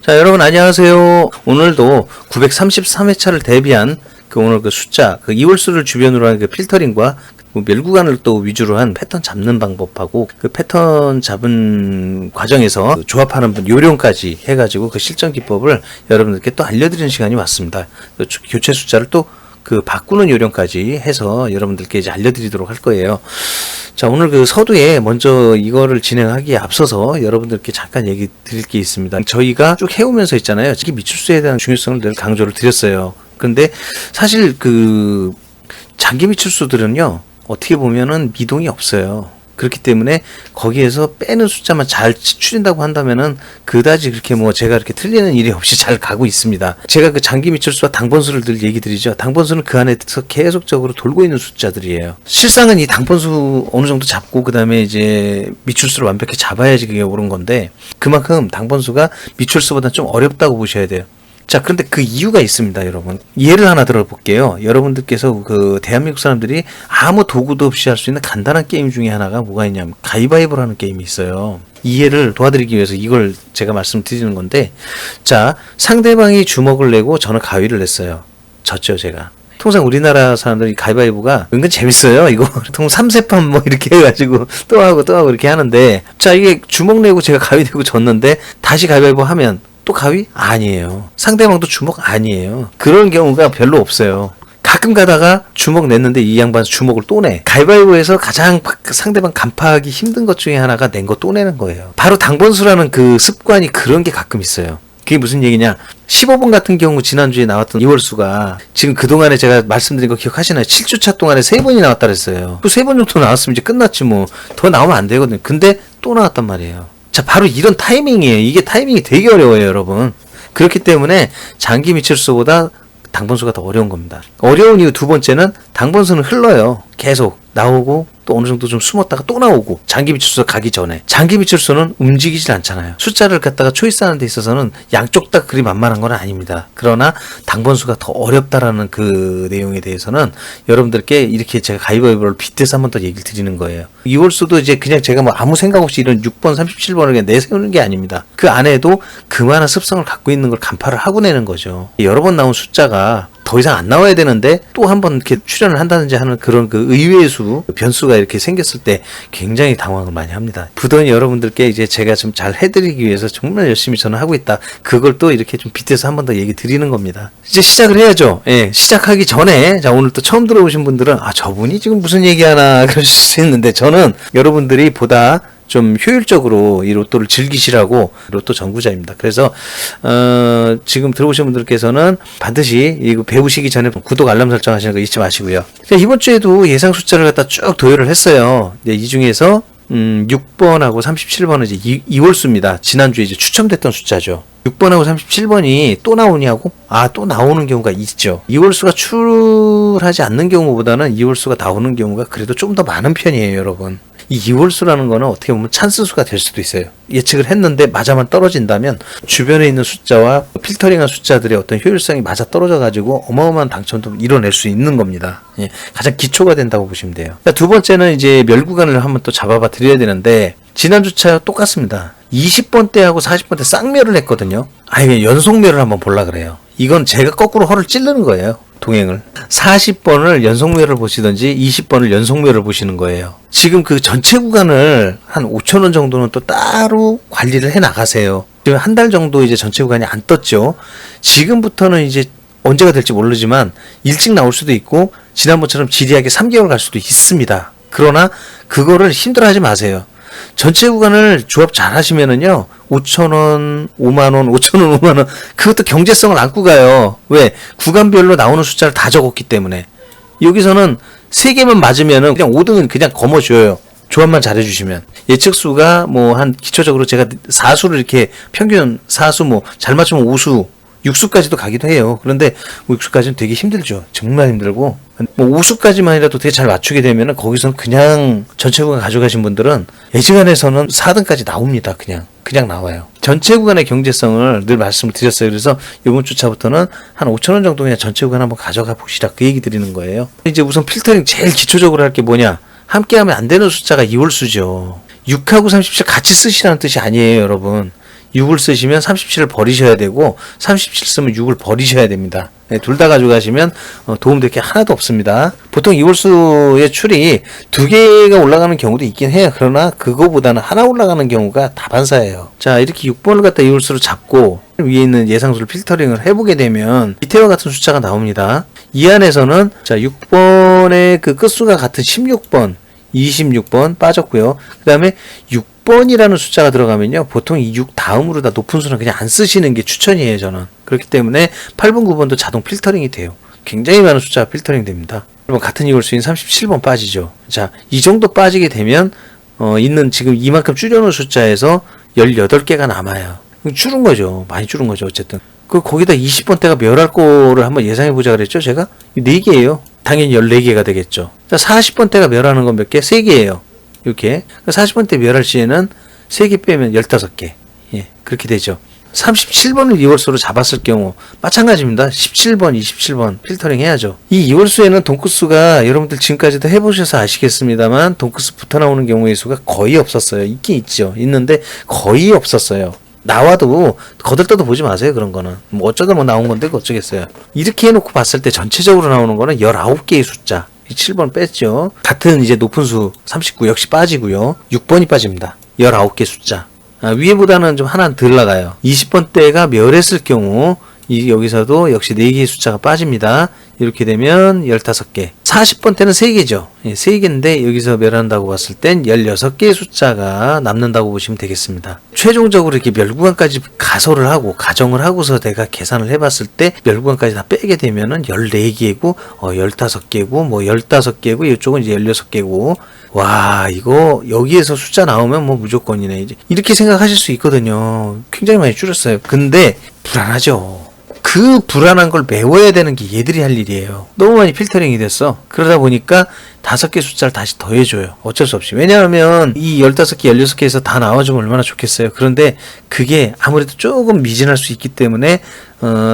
자, 여러분 안녕하세요. 오늘도 933회차를 대비한 오늘 숫자, 2월수를 주변으로 한 필터링과 멸구간을 또 위주로 한 패턴 잡는 방법하고 패턴 잡은 과정에서 조합하는 요령까지 해가지고 실전 기법을 여러분들께 또 알려드리는 시간이 왔습니다. 교체 숫자를 또 바꾸는 요령까지 해서 여러분들께 이제 알려드리도록 할 거예요. 자, 오늘 서두에 먼저 이거를 진행하기에 앞서서 여러분들께 잠깐 얘기 드릴 게 있습니다. 저희가 쭉 해오면서 있잖아요. 특히 미출수에 대한 중요성을 늘 강조를 드렸어요. 근데 사실 장기 미출수들은요, 어떻게 보면은 미동이 없어요. 그렇기 때문에 거기에서 빼는 숫자만 잘 추린다고 한다면은 그다지 그렇게 제가 이렇게 틀리는 일이 없이 잘 가고 있습니다. 제가 장기 미출수와 당번수를 늘 얘기 드리죠. 당번수는 그 안에서 계속적으로 돌고 있는 숫자들이에요. 실상은 이 당번수 어느 정도 잡고 그 다음에 이제 미출수를 완벽히 잡아야지 그게 옳은 건데, 그만큼 당번수가 미출수보다 좀 어렵다고 보셔야 돼요. 자, 그런데 그 이유가 있습니다, 여러분. 예를 하나 들어볼게요. 여러분들께서 대한민국 사람들이 아무 도구도 없이 할 수 있는 간단한 게임 중에 하나가 뭐가 있냐면 가위바위보라는 게임이 있어요. 이해를 도와드리기 위해서 이걸 제가 말씀드리는 건데, 자, 상대방이 주먹을 내고 저는 가위를 냈어요. 졌죠, 제가. 통상 우리나라 사람들이 가위바위보가 은근 재밌어요. 이거 보통 3세판 이렇게 해가지고 또 하고 이렇게 하는데, 자, 이게 주먹 내고 제가 가위 내고 졌는데 다시 가위바위보 하면 또 가위? 아니에요. 상대방도 주먹? 아니에요. 그런 경우가 별로 없어요. 가끔 가다가 주먹 냈는데 이 양반 주먹을 또 내. 가위바위보에서 가장 상대방 간파하기 힘든 것 중에 하나가 낸 거 또 내는 거예요. 바로 당번수라는 습관이 그런 게 가끔 있어요. 그게 무슨 얘기냐? 15번 같은 경우 지난주에 나왔던 2월수가 지금 그동안에 제가 말씀드린 거 기억하시나요? 7주차 동안에 3번이 나왔다 그랬어요. 그 3번 정도 나왔으면 이제 끝났지 더 나오면 안 되거든요. 근데 또 나왔단 말이에요. 자, 바로 이런 타이밍이에요. 이게 타이밍이 되게 어려워요, 여러분. 그렇기 때문에 장기 미출수보다 당번수가 더 어려운 겁니다. 어려운 이유 두 번째는 당번수는 흘러요. 계속 나오고 또 어느 정도 좀 숨었다가 또 나오고, 장기 미출수 가기 전에. 장기 미출수는 움직이질 않잖아요. 숫자를 갖다가 초이스하는 데 있어서는 양쪽 다 그리 만만한 건 아닙니다. 그러나 당번수가 더 어렵다라는 그 내용에 대해서는 여러분들께 이렇게 제가 가위바위보를 빗대서 한 번 더 얘기를 드리는 거예요. 2월수도 이제 그냥 제가 아무 생각 없이 이런 6번, 37번을 그냥 내세우는 게 아닙니다. 그 안에도 그만한 습성을 갖고 있는 걸 간파를 하고 내는 거죠. 여러 번 나온 숫자가 더 이상 안 나와야 되는데 또 한 번 이렇게 출연을 한다든지 하는 그런 의외의 변수가 이렇게 생겼을 때 굉장히 당황을 많이 합니다. 부더니 여러분들께 이제 제가 좀 잘 해드리기 위해서 정말 열심히 저는 하고 있다. 그걸 또 이렇게 좀 빗대서 한 번 더 얘기 드리는 겁니다. 이제 시작을 해야죠. 예, 시작하기 전에, 자, 오늘 또 처음 들어오신 분들은 저분이 지금 무슨 얘기하나 그러실 수 있는데, 저는 여러분들이 보다 좀 효율적으로 이 로또를 즐기시라고 로또 전구자입니다. 그래서 지금 들어오신 분들께서는 반드시 이거 배우시기 전에 구독 알람 설정 하시는 거 잊지 마시고요. 이번 주에도 예상 숫자를 갖다 쭉 도열을 했어요. 이 중에서 6번하고 37번은 이제 2월수입니다. 지난주에 이제 추첨됐던 숫자죠. 6번하고 37번이 또 나오냐고? 또 나오는 경우가 있죠. 2월수가 출하지 않는 경우보다는 2월수가 나오는 경우가 그래도 좀 더 많은 편이에요, 여러분. 이 2월수라는 거는 어떻게 보면 찬스수가 될 수도 있어요. 예측을 했는데 맞아만 떨어진다면 주변에 있는 숫자와 필터링한 숫자들의 어떤 효율성이 맞아 떨어져가지고 어마어마한 당첨도 이뤄낼 수 있는 겁니다. 예, 가장 기초가 된다고 보시면 돼요. 두 번째는 이제 멸구간을 한번 또 잡아봐 드려야 되는데, 지난주차 똑같습니다. 20번대하고 40번대 쌍멸을 했거든요. 연속멸을 한번 보려 그래요. 이건 제가 거꾸로 허를 찌르는 거예요. 동행을. 40번을 연속멸을 보시든지 20번을 연속멸을 보시는 거예요. 지금 전체 구간을 한 5,000원 정도는 또 따로 관리를 해 나가세요. 지금 한 달 정도 이제 전체 구간이 안 떴죠. 지금부터는 이제 언제가 될지 모르지만 일찍 나올 수도 있고 지난번처럼 지리하게 3개월 갈 수도 있습니다. 그러나 그거를 힘들어하지 마세요. 전체 구간을 조합 잘 하시면은요, 5,000원, 5만원, 5,000원, 5만원, 그것도 경제성을 안고 가요. 왜? 구간별로 나오는 숫자를 다 적었기 때문에. 여기서는 3개만 맞으면은 그냥 5등은 그냥 거머쥐어요. 조합만 잘 해주시면. 예측수가 한 기초적으로 제가 4수를 이렇게 평균 4수 잘 맞추면 5수, 6수까지도 가기도 해요. 그런데 6수까지는 되게 힘들죠. 정말 힘들고. 5수까지만이라도 되게 잘 맞추게 되면은 거기서는 그냥 전체 구간 가져가신 분들은 예지간에서는 4등까지 나옵니다. 그냥 나와요. 전체 구간의 경제성을 늘 말씀을 드렸어요. 그래서 이번 주차부터는 한 5,000원 정도 그냥 전체 구간 한번 가져가 보시라, 그 얘기 드리는 거예요. 이제 우선 필터링 제일 기초적으로 할 게 뭐냐? 함께 하면 안 되는 숫자가 2월수죠. 6하고 37 같이 쓰시라는 뜻이 아니에요, 여러분. 6을 쓰시면 37을 버리셔야 되고 37 쓰면 6을 버리셔야 됩니다. 네, 둘 다 가져가시면 도움될 게 하나도 없습니다. 보통 이월수의 출이 2개가 올라가는 경우도 있긴 해요. 그러나 그거보다는 하나 올라가는 경우가 다반사예요. 자, 이렇게 6번을 갖다 이월수로 잡고 위에 있는 예상수를 필터링을 해보게 되면 밑에와 같은 숫자가 나옵니다. 이 안에서는 자 6번의 그 끝수가 같은 16번, 26번 빠졌고요. 그 다음에 6번이라는 숫자가 들어가면요. 보통 이 6 다음으로 다 높은 수는 그냥 안 쓰시는 게 추천이에요, 저는. 그렇기 때문에 8번, 9번도 자동 필터링이 돼요. 굉장히 많은 숫자가 필터링 됩니다. 그러면 같은 이월수인 37번 빠지죠. 자, 이 정도 빠지게 되면, 있는 지금 이만큼 줄여놓은 숫자에서 18개가 남아요. 줄은 거죠. 많이 줄은 거죠, 어쨌든. 거기다 20번대가 멸할 거를 한번 예상해보자 그랬죠, 제가? 4개예요. 당연히 14개가 되겠죠. 40번대가 멸하는 건 몇 개? 3개예요. 이렇게. 40번대 멸할 시에는 3개 빼면 15개. 예, 그렇게 되죠. 37번을 이월수로 잡았을 경우, 마찬가지입니다. 17번, 27번 필터링 해야죠. 이 이월수에는 돈크수가 여러분들 지금까지도 해보셔서 아시겠습니다만, 돈크수 붙어 나오는 경우의 수가 거의 없었어요. 있긴 있죠. 있는데 거의 없었어요. 나와도 거들떠도 보지 마세요. 그런 거는 뭐 어쩌다 뭐 나온 건데 어쩌겠어요. 이렇게 해놓고 봤을 때 전체적으로 나오는 거는 19개의 숫자. 7번 뺐죠. 같은 이제 높은 수 39 역시 빠지고요. 6번이 빠집니다. 19개 숫자. 위에보다는 좀 하나 덜 나가요. 20번대가 멸했을 경우 여기서도 역시 4개의 숫자가 빠집니다. 이렇게 되면 15개. 40번대는 3개죠. 예, 3개인데 여기서 멸한다고 봤을 땐 16개의 숫자가 남는다고 보시면 되겠습니다. 최종적으로 이렇게 멸구간까지 가설을 하고 가정을 하고서 내가 계산을 해봤을 때 멸구간까지 다 빼게 되면은 14개고 15개고 뭐 15개고 이쪽은 이제 16개고 와 이거 여기에서 숫자 나오면 뭐 무조건이네 이제 이렇게 생각하실 수 있거든요. 굉장히 많이 줄였어요. 근데 불안하죠. 그 불안한 걸 메워야 되는 게 얘들이 할 일이에요. 너무 많이 필터링이 됐어. 그러다 보니까 5개 숫자를 다시 더해줘요. 어쩔 수 없이. 왜냐하면 이 15개, 16개에서 다 나와주면 얼마나 좋겠어요. 그런데 그게 아무래도 조금 미진할 수 있기 때문에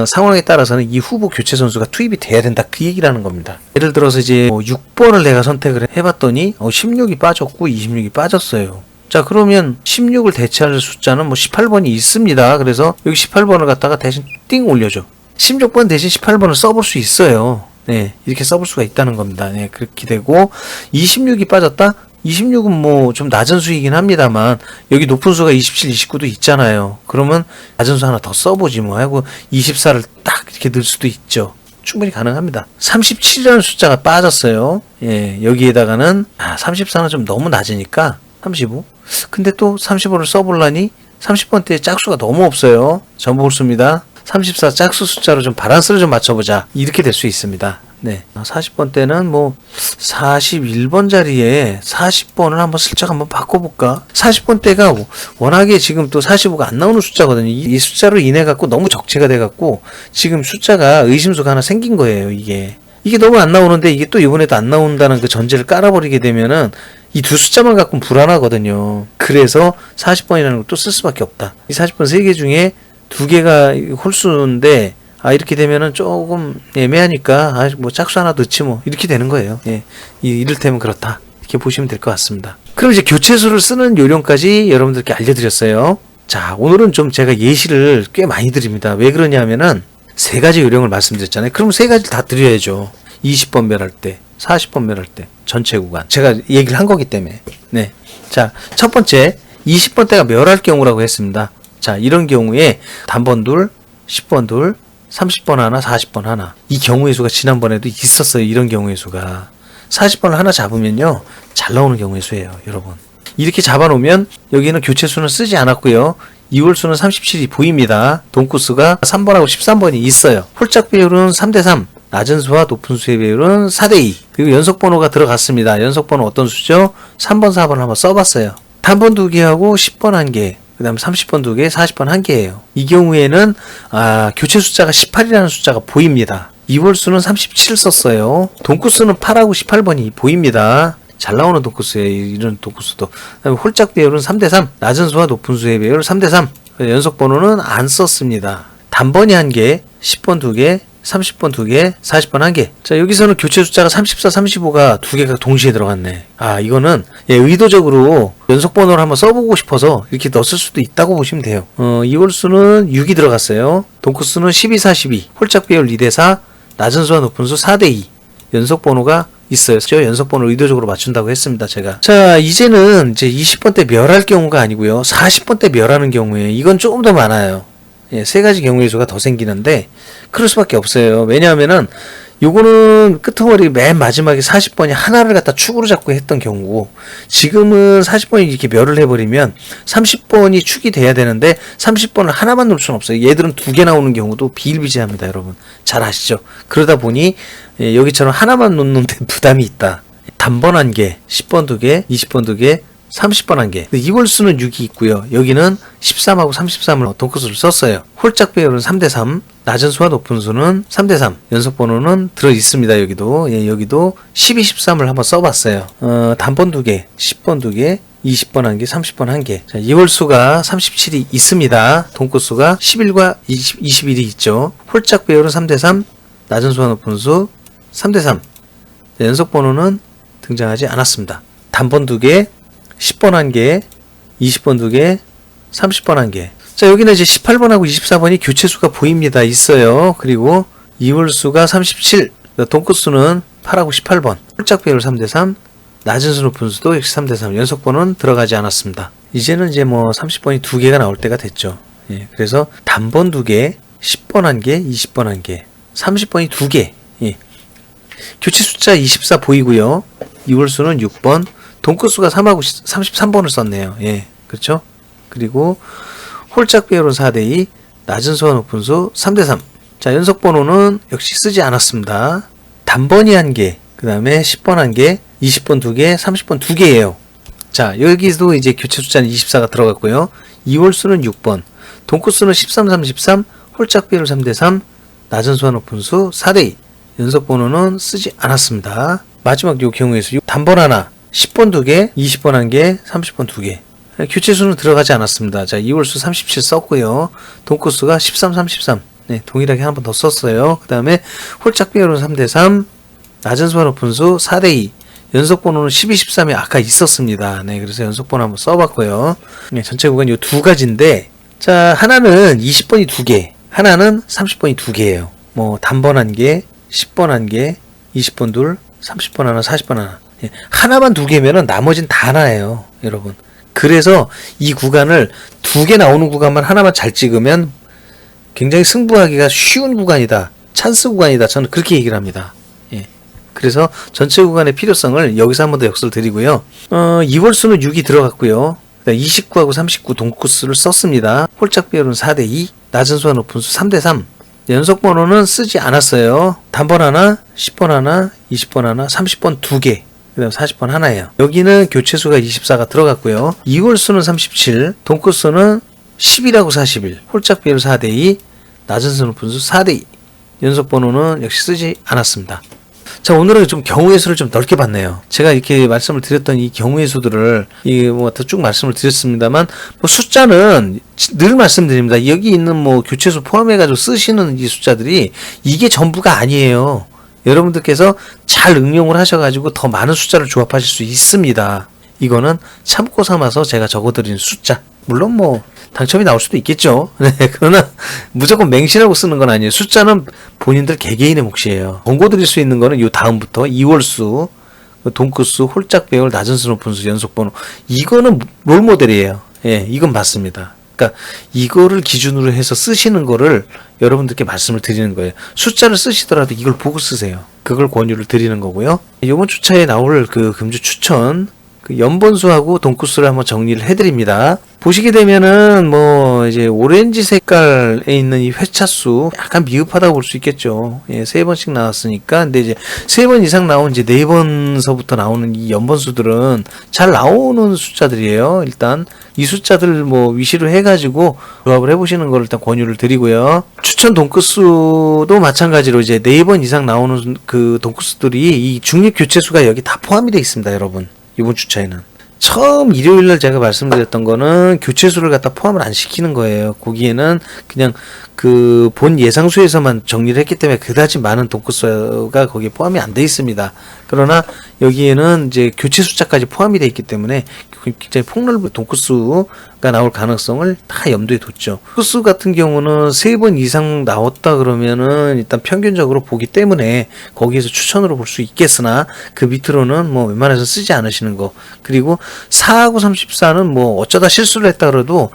상황에 따라서는 이 후보 교체 선수가 투입이 돼야 된다. 그 얘기라는 겁니다. 예를 들어서 이제 6번을 내가 선택을 해봤더니 16이 빠졌고 26이 빠졌어요. 자 그러면 16을 대체할 숫자는 뭐 18번이 있습니다. 그래서 여기 18번을 갖다가 대신 띵 올려줘. 16번 대신 18번을 써볼 수 있어요. 네, 이렇게 써볼 수가 있다는 겁니다. 네, 그렇게 되고 26이 빠졌다? 26은 뭐 좀 낮은 수이긴 합니다만 여기 높은 수가 27, 29도 있잖아요. 그러면 낮은 수 하나 더 써보지 뭐 하고 24를 딱 이렇게 넣을 수도 있죠. 충분히 가능합니다. 37이라는 숫자가 빠졌어요. 예, 여기에다가는 34는 좀 너무 낮으니까 35. 근데 또 35를 써볼라니 30번대 짝수가 너무 없어요. 전보수입니다. 34 짝수 숫자로 좀 바란스를 좀 맞춰보자. 이렇게 될 수 있습니다. 네. 40번대는 뭐 41번 자리에 40번을 한번 슬쩍 한번 바꿔볼까? 40번대가 워낙에 지금 또 45가 안 나오는 숫자거든요. 이 숫자로 인해 갖고 너무 적체가 돼 갖고 지금 숫자가 의심수가 하나 생긴 거예요. 이게 너무 안 나오는데 이게 또 이번에도 안 나온다는 그 전제를 깔아버리게 되면은 이 두 숫자만 갖고는 불안하거든요. 그래서 40번이라는 것도 쓸 수밖에 없다. 이 40번 3개 중에 2개가 홀수인데 이렇게 되면은 조금 애매하니까 뭐 짝수 하나 넣지 뭐 이렇게 되는 거예요. 예. 이를테면 그렇다. 이렇게 보시면 될 것 같습니다. 그럼 이제 교체수를 쓰는 요령까지 여러분들께 알려드렸어요. 자, 오늘은 좀 제가 예시를 꽤 많이 드립니다. 왜 그러냐면은 3가지 요령을 말씀드렸잖아요. 그럼 3가지 다 드려야죠. 20번 멸할 때, 40번 멸할 때, 전체 구간. 제가 얘기를 한 거기 때문에. 네. 자, 첫 번째, 20번대가 멸할 경우라고 했습니다. 자, 이런 경우에 단번 둘, 10번 둘, 30번 하나, 40번 하나. 이 경우의 수가 지난번에도 있었어요. 이런 경우의 수가. 40번을 하나 잡으면요. 잘 나오는 경우의 수예요. 여러분. 이렇게 잡아놓으면 여기는 교체수는 쓰지 않았고요. 이월수는 37이 보입니다. 돈코스가 3번하고 13번이 있어요. 홀짝 비율은 3대3. 낮은 수와 높은 수의 비율은 4대2. 그리고 연속번호가 들어갔습니다. 연속번호 어떤 수죠? 3번, 4번을 한번 써봤어요. 단번 2개하고 10번 1개. 그 다음에 30번 2개, 40번 1개예요. 이 경우에는 교체 숫자가 18이라는 숫자가 보입니다. 이월수는 37 썼어요. 돈코스는 8하고 18번이 보입니다. 잘 나오는 돈코스예요. 이런 돈코스도. 그다음에 홀짝 비율은 3대3. 낮은 수와 높은 수의 비율 3대3. 연속 번호는 안 썼습니다. 단번이 1개, 10번 2개, 30번 2개, 40번 1개. 자, 여기서는 교체 숫자가 34, 35가 2개가 동시에 들어갔네. 아, 이거는 의도적으로 연속 번호를 한번 써보고 싶어서 이렇게 넣었을 수도 있다고 보시면 돼요. 이홀수는 6이 들어갔어요. 동코수는 12, 42, 홀짝 비율 2대 4, 낮은 수와 높은 수 4대 2. 연속 번호가 있어요. 연속 번호를 의도적으로 맞춘다고 했습니다, 제가. 자, 이제는 이제 20번 때 멸할 경우가 아니고요. 40번 때 멸하는 경우에 이건 조금 더 많아요. 세 가지 경우의 수가 더 생기는데 그럴 수밖에 없어요. 왜냐하면은 요거는 끄트머리 맨 마지막에 40번이 하나를 갖다 축으로 잡고 했던 경우고, 지금은 40번이 이렇게 멸을 해버리면 30번이 축이 돼야 되는데 30번을 하나만 놓을 수는 없어요. 얘들은 2개 나오는 경우도 비일비재합니다, 여러분. 잘 아시죠? 그러다 보니 여기처럼 하나만 놓는데 부담이 있다. 단번 1개, 10번 2개, 20번 2개, 30번 1개. 이홀수는 6이 있고요. 여기는 13하고 33을 동코수를 썼어요. 홀짝 배열은 3대3, 낮은 수와 높은 수는 3대3. 연속 번호는 들어 있습니다. 여기도. 여기도 12, 13을 한번 써봤어요. 단번 2개, 10번 2개, 20번 1개, 30번 1개. 자, 이홀수가 37이 있습니다. 동코수가 11과 21이 있죠. 홀짝 배열은 3대3, 낮은 수와 높은 수 3대3. 연속 번호는 등장하지 않았습니다. 단번 2개, 10번 1개, 20번 2개, 30번 1개. 자, 여기는 이제 18번하고 24번이 교체수가 보입니다. 있어요. 그리고 이홀수가 37, 동코수는 8하고 18번. 홀짝 배열 3대3, 낮은 수 높은 수도 역시 3대3. 연속번호는 들어가지 않았습니다. 이제는 이제 뭐 30번이 2개가 나올 때가 됐죠. 그래서 단번 2개, 10번 1개, 20번 1개, 30번이 2개. 교체 숫자 24 보이고요. 이홀수는 6번, 동코수가 3하고 33번을 썼네요. 그렇죠? 그리고 홀짝 배열은 4대2, 낮은 수와 높은 수 3대3. 자, 연속 번호는 역시 쓰지 않았습니다. 단번이 1개, 그 다음에 10번 1개, 20번 2개, 30번 2개예요. 자, 여기도 이제 교체 숫자는 24가 들어갔고요. 이홀수는 6번, 동코수는 13, 33, 홀짝 배열 3대3, 낮은 수와 높은 수 4대2. 연속 번호는 쓰지 않았습니다. 마지막 요 경우에서 단번 하나, 10번 2개, 20번 1개, 30번 2개. 교체수는 들어가지 않았습니다. 자, 이홀수 37 썼고요. 동코수가 13, 33. 동일하게 한 번 더 썼어요. 그 다음에 홀짝 배열은 3대3, 낮은 수와 높은 수 4대2. 연속 번호는 12, 13이 아까 있었습니다. 그래서 연속 번호 한번 써봤고요. 전체 구간 요 두 가지인데, 자, 하나는 20번이 2개, 하나는 30번이 2개예요. 뭐 단번 1개, 10번 1개, 20번 2, 30번 하나, 40번 하나. 하나만 2개면은 나머지는 다 하나예요, 여러분. 그래서 이 구간을 2개 나오는 구간만 하나만 잘 찍으면 굉장히 승부하기가 쉬운 구간이다, 찬스 구간이다, 저는 그렇게 얘기를 합니다. 그래서 전체 구간의 필요성을 여기서 한 번 더 역설을 드리고요. 이홀수는 6이 들어갔고요. 29하고 39 동코수를 썼습니다. 홀짝 배열은 4대2, 낮은 수와 높은 수 3대3. 연속 번호는 쓰지 않았어요. 단번 하나, 10번 하나, 20번 하나, 30번 2개, 그 다음 40번 하나예요. 여기는 교체수가 24가 들어갔고요. 이홀수는 37, 동코수는 11하고 41, 홀짝 배열 4대2, 낮은 수 높은 수 4대2. 연속 번호는 역시 쓰지 않았습니다. 자, 오늘은 좀 경우의 수를 좀 넓게 봤네요. 제가 이렇게 말씀을 드렸던 이 경우의 수들을 더 쭉 말씀을 드렸습니다만, 숫자는 늘 말씀드립니다. 여기 있는 교체수 포함해가지고 쓰시는 이 숫자들이 이게 전부가 아니에요. 여러분들께서 잘 응용을 하셔가지고 더 많은 숫자를 조합하실 수 있습니다. 이거는 참고 삼아서 제가 적어드린 숫자. 물론 당첨이 나올 수도 있겠죠. 그러나 무조건 맹신하고 쓰는 건 아니에요. 숫자는 본인들 개개인의 몫이에요. 권고 드릴 수 있는 거는 요 다음부터 이홀수, 동코수, 홀짝 배열, 낮은 수, 높은 수, 연속 번호. 이거는 롤모델이에요. 이건 맞습니다. 그러니까 이거를 기준으로 해서 쓰시는 거를 여러분들께 말씀을 드리는 거예요. 숫자를 쓰시더라도 이걸 보고 쓰세요. 그걸 권유를 드리는 거고요. 이번 주차에 나올 그 금주 추천, 연번수하고 동코수를 한번 정리를 해드립니다. 보시게 되면은 이제 오렌지 색깔에 있는 이 회차수 약간 미흡하다고 볼 수 있겠죠. 3번씩 나왔으니까. 근데 이제 3번 이상 나온 이제 4번서부터 나오는 이 연번수들은 잘 나오는 숫자들이에요. 일단 이 숫자들 위시로 해가지고 조합을 해보시는 걸 일단 권유를 드리고요. 추천 동코수도 마찬가지로 이제 4번 이상 나오는 그 동코수들이 이 중립 교체수가 여기 다 포함이 되어 있습니다, 여러분. 이번 주차에는. 처음 일요일날 제가 말씀드렸던 거는 교체수를 갖다 포함을 안 시키는 거예요. 거기에는 그냥 그 본 예상수에서만 정리를 했기 때문에 그다지 많은 돈코스가 거기에 포함이 안 돼 있습니다. 그러나 여기에는 이제 교체 숫자까지 포함이 돼 있기 때문에 굉장히 폭넓은 돈코스가 나올 가능성을 다 염두에 뒀죠. 코스 같은 경우는 3번 이상 나왔다 그러면은 일단 평균적으로 보기 때문에 거기에서 추천으로 볼 수 있겠으나 그 밑으로는 뭐 웬만해서 쓰지 않으시는 거. 그리고 4하고 34는 뭐 어쩌다 실수를 했다 그래도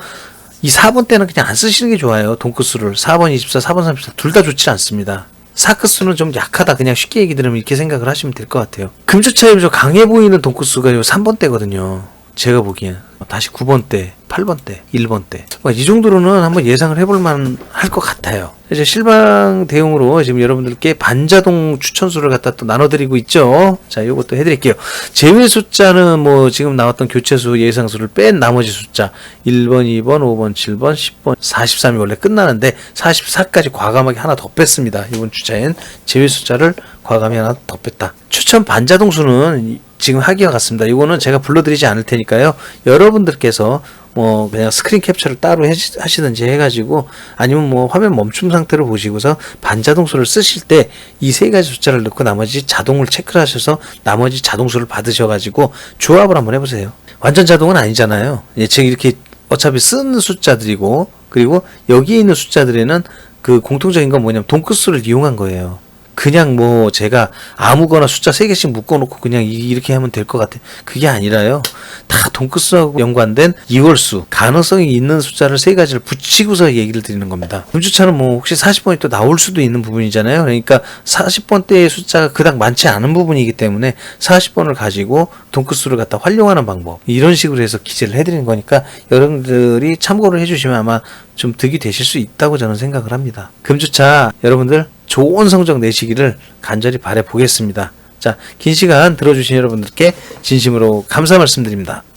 이 4번 때는 그냥 안 쓰시는 게 좋아요. 돈코스를 4번 24, 4번 34 둘 다 좋지 않습니다. 사크스는 좀 약하다. 그냥 쉽게 얘기 들으면 이렇게 생각을 하시면 될 것 같아요. 금주차임에서 강해 보이는 돈코스가 요 3번 때거든요. 제가 보기엔 다시 9번 때, 8번 때, 1번 때. 이 정도로는 한번 예상을 해볼 만 할 것 같아요. 이제 실방 대용으로 지금 여러분들께 반자동 추천수를 갖다 또 나눠드리고 있죠. 자, 요것도 해드릴게요. 제외 숫자는 뭐 지금 나왔던 교체수 예상수를 뺀 나머지 숫자 1번, 2번, 5번, 7번, 10번, 43이 원래 끝나는데 44까지 과감하게 하나 더 뺐습니다. 이번 주차엔 제외 숫자를 과감히 하나 더 뺐다. 추천 반자동수는 지금 하기와 같습니다. 이거는 제가 불러드리지 않을 테니까요. 여러분들께서 뭐 그냥 스크린 캡처를 따로 하시든지 해가지고 아니면 뭐 화면 멈춤 상태로 보시고서 반자동수를 쓰실 때 이 3가지 숫자를 넣고 나머지 자동을 체크를 하셔서 나머지 자동수를 받으셔가지고 조합을 한번 해보세요. 완전 자동은 아니잖아요. 지금 이렇게 어차피 쓴 숫자들이고 그리고 여기에 있는 숫자들에는 그 공통적인 건 뭐냐면 돈코스를 이용한 거예요. 그냥 뭐 제가 아무거나 숫자 3개씩 묶어놓고 그냥 이렇게 하면 될 것 같아. 그게 아니라요. 다 돈코스하고 연관된 이월수, 가능성이 있는 숫자를 3가지를 붙이고서 얘기를 드리는 겁니다. 금주차는 뭐 혹시 40번이 또 나올 수도 있는 부분이잖아요. 그러니까 40번대의 숫자가 그닥 많지 않은 부분이기 때문에 40번을 가지고 돈코스를 갖다 활용하는 방법. 이런 식으로 해서 기재를 해드리는 거니까 여러분들이 참고를 해주시면 아마 좀 득이 되실 수 있다고 저는 생각을 합니다. 금주차 여러분들 좋은 성적 내시기를 간절히 바라보겠습니다. 자, 긴 시간 들어주신 여러분들께 진심으로 감사 말씀드립니다.